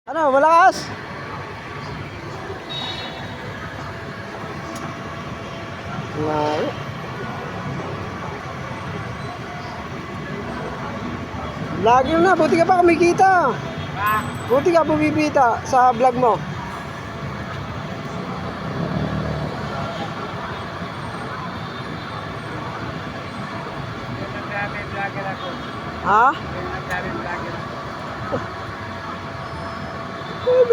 Ano, malakas? Wow. Lagi na, buti ka pa kumikita. Buti ka bumibita sa vlog mo. Ha?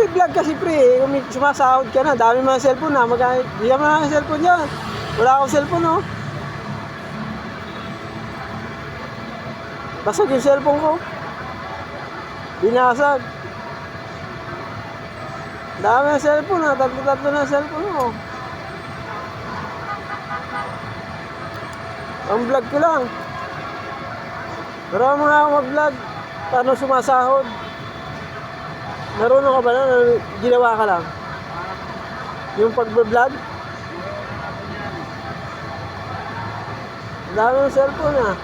May vlog kasi pre, kung may sumasahod ka na, dami mga cellphone na, di naman ang cellphone dyan. Wala akong cellphone, no? Basag yung cellphone ko. Binasag. Dami ng cellphone na, tatlo na cellphone mo. Ang vlog ko lang. Pero mga ako mag-vlog, paano sumasahod? Marunong ka ba na? Ginawa ka lang? Yung pag-vlog? Ang dami ng cellphone na.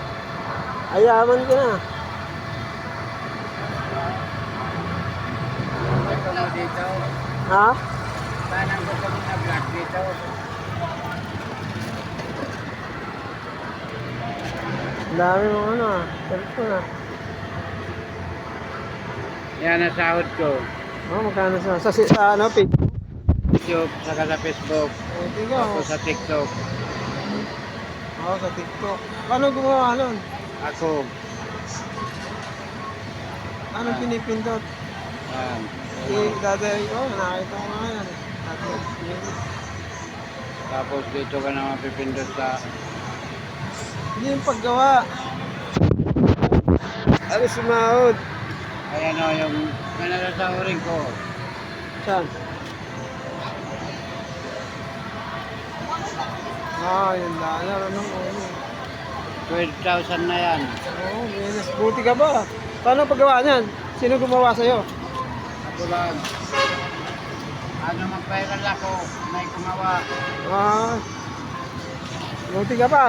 Ayaman ka na. Dito. Ha? Parang gusto mo na vlog dito. Ang dami ng ano, cellphone na. Yan ang sahod ko. Oh, magkano sa ano, page? YouTube, saka sa Facebook, Oh, tiga, tapos sa TikTok. oh, sa TikTok. Paano gumawa nun? Ako. Anong pinipindot? Yan. Dati, oh, nakita ko nga yan. Tapos dito ka na mapipindot sa Hindi yung paggawa. Ano sumahod? ayan o yung pinanasahurin ko. Saan? Ah, yun dollar. Anong ano? 12,000 na yan. Oo, minus. Buti ka ba? Paano paggawa niyan? Sino gumawa sa'yo? Ako lang. Ano mag-viral ako, may gumawa. Ah, buti ka pa.